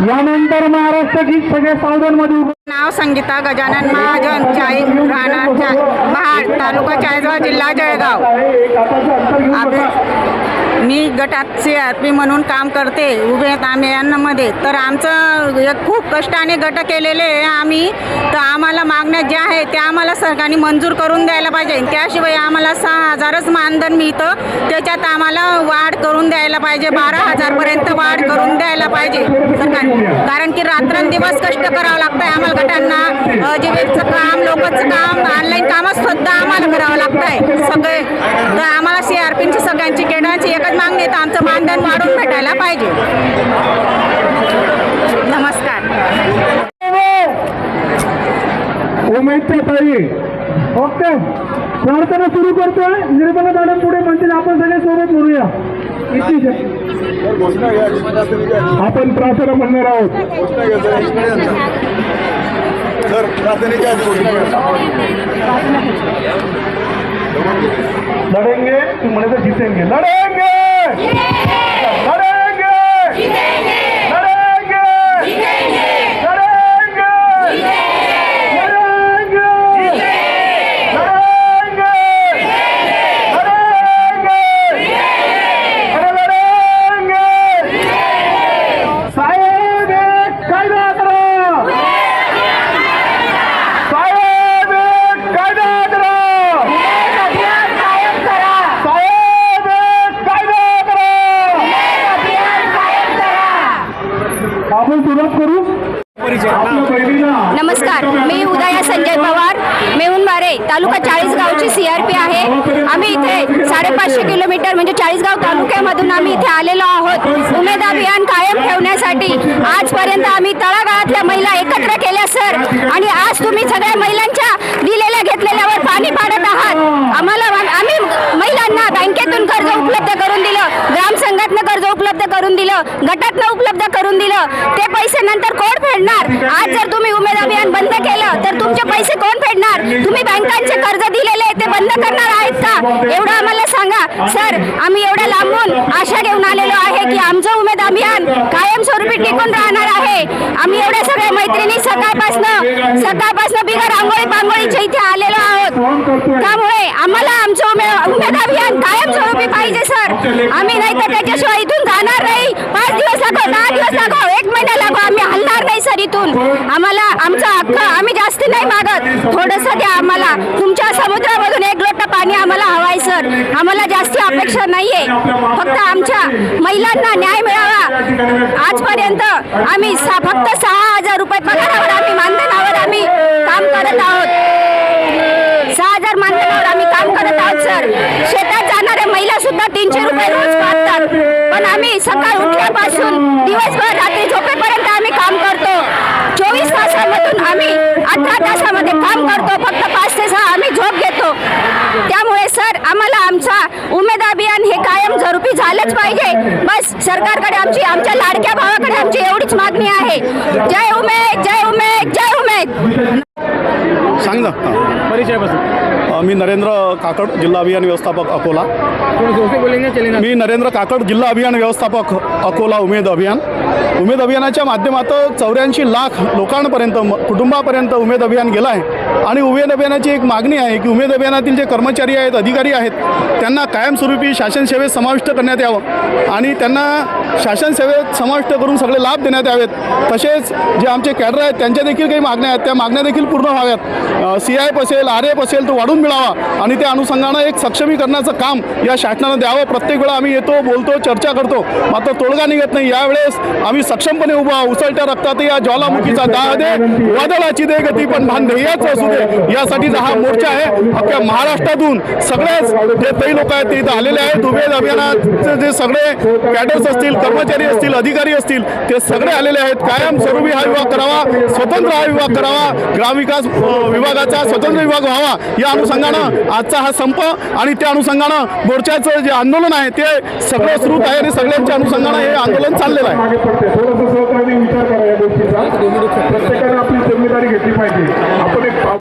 यानंतर महाराष्ट्र गीत सगळे सावधानमध्ये नाव संगीता गजानन महाजन, राहणार महाड, तालुका चाळीसगाव, जिल्हा जळगाव. मी गटात CRP म्हणून काम करते उभे तांब्यांमध्ये. तर आमचं खूप कष्टाने गट केलेले आहे आम्ही. तर आम्हाला मागण्या ज्या आहेत त्या आम्हाला सरकारने मंजूर करून द्यायला पाहिजे. त्याशिवाय आम्हाला 6,000च मानधन मिळतं, त्याच्यात आम्हाला वाढ करून द्यायला पाहिजे. 12,000पर्यंत वाढ करून द्यायला पाहिजे सरकारने. कारण की रात्रंदिवस कष्ट करावं लागतं आहे आम्हाला गटांना. जीवेचं काम, लोकांचं काम, ऑनलाईन कामच सुद्धा आम्हाला करावं लागतं आहे सगळे. तर आम्हाला CRPची सगळ्यांची केडांची एकच मागणी आहे, तर आमचं मानधन वाढून भेटायला पाहिजे. नमस्कार. उमेदताई ओके, प्रार्थना सुरू करतोय. निर्मला मॅडम पुढे म्हणतील, आपण सगळे सोबत म्हणूया. आपण प्रार्थना म्हणणार आहोत. लढेंगे तू म्हणे तर जीतेंगे. लढेंगे लढेंगे लढेंगे लढेंगे नमस्कार, मी उदया संजय पवार, मेहुणबारे, तालुका चाळीसगावची CRP आहे. आम्ही इथे 550 किलोमीटर म्हणजे चाळीसगाव तालुक्यामधून आम्ही इथे आलेलो आहोत. उमेद अभियान कायम ठेवण्यासाठी आजपर्यंत आम्ही तळागाळातल्या महिला एकत्र केल्या सर, आणि आज तुम्ही सगळ्या महिलांच्या दिलेल्या घेतलेल्यावर पाणी पाडत आहात. आम्ही महिलांना बँकेतून कर्ज उपलब्ध करून दिलं, ग्रामसंघातनं कर्ज उपलब्ध करून दिलं, गटातनं उपलब्ध करून दिलं. ते पैसे नंतर कोण फेडणार? आज जर तुम्ही उमेद अभियान बंद केलं तर तुमचे पैसे कोण फेडणार? तुम्ही बँकांचे कर्ज दिलेले ते बंद करणार आहेत का? एवढं आम्हाला सांगा सर. आम्ही एवढ्या लांबून आशा घेऊन आलेलो आहे की आमचं उमेद अभियान कायमस्वरूपी टिकून राहणार आहे. आम्ही एवढ्या सगळ्या मैत्रिणी सकाळपासनं बिगर आंघोळी पांघोळीच्या इथे आलेलो आहोत. त्यामुळे आम्हाला आमचं उमेद अभियान कायमस्वरूपी पाहिजे सर. आम्ही नाही तर त्याच्याशिवाय इथून जाणार नाही. 5 दिवस लागो, 10 दिवस लागो, 1 महिना लागो, आम्ही हलणार नाही सर इथून. आम्हाला आमचा हक्क, आम्ही जास्त नाही मागत, थोडंसं द्या आम्हाला. तुमच्या समुद्रामधून 1 लोटा पाणी आम्हाला हवाय सर. आम्हाला जास्ती अपेक्षा नाहीये, फक्त आमच्या महिलांना न्याय मिळावा. आजपर्यंत आम्ही फक्त 6,000 रुपये पगारावर आम्ही मानधनावर आम्ही काम करत आहोत. 6,000 मानधनावर आम्ही काम करत आहोत सर. शेतात जाणाऱ्या महिला सुद्धा 300 रुपये रोज पाहतात. पण आम्ही सकाळ उठल्यापासून दिवसभर रात्री झोपेपर्यंत आम्ही काम करतो. 24 तासामधून आम्ही 18 तासामध्ये काम करतो. फक्त 5 ते 6 आम्ही झोप घेतो. त्यामुळे सर आम्हाला आमचा उमेद अभियान हे कायम स्वरूपी झालंच पाहिजे. बस सरकारकडे आमच्या लाडक्या भावाकडे आमची एवढीच मागणी आहे. जय उमेद, जय उमेद, जय उमेद. सांग ना. मी नरेंद्र काकड, जिल्हा अभियान व्यवस्थापक अकोला. मी नरेंद्र काकड, जिल्हा अभियान व्यवस्थापक अकोला. उमेद अभियानाच्या माध्यमातून 84 लाख लोकांपर्यंत, कुटुंबापर्यंत उमेद अभियान गेलं आहे. आणि उमेद अभियानाची एक मागणी आहे की उमेद अभियानातील जे कर्मचारी आहेत, अधिकारी आहेत, त्यांना कायमस्वरूपी शासन सेवेत समाविष्ट करण्यात यावं आणि त्यांना शासन सेवेत समाविष्ट करून सगळे लाभ देण्यात यावेत. तसेच जे आमचे कॅडर आहेत त्यांच्या देखील काही मागण्या आहेत, त्या मागण्या देखील पूर्ण व्हाव्यात. CIF असेल, RF असेल तो वाढून मिळावा आणि त्या अनुषंगानं एक सक्षमीकरणाचं काम या शासनानं द्यावं. प्रत्येक वेळा आम्ही येतो, बोलतो, चर्चा करतो, मात्र तोडगा निघत नाही. यावेळेस आम्ही सक्षमपणे उभा, उसळत्या रक्तात या ज्वालामुखीचा दाह दे, वादळाची दे गती पण भान ध्येयाचं असू दे, यासाठीचा हा मोर्चा आहे. अख्ख्या महाराष्ट्रातून सगळेच जे काही लोक आहेत ते इथं आलेले आहेत. उमेद अभियानाचे जे सगळे कॅडर्स असतील, कर्मचारी असतील, अधिकारी असतील, ते सगळे आलेले आहेत. कायमस्वरूपी हा विभाग करावा, स्वतंत्र हा विभाग करावा, ग्रामविकास विभागाचा स्वतंत्र विभाग व्हावा, या अनुषंगानं आजचा हा संप आणि त्या अनुषंगानं मोर्चाचं जे आंदोलन आहे ते सगळं सुरू आहे आणि सगळ्यांच्या अनुषंगानं हे आंदोलन चाललेलं आहे. थोडंसं सहकार्याने विचार करा या गोष्टीचा. प्रत्येकाने आपली जिम्मेदारी घेतली पाहिजे.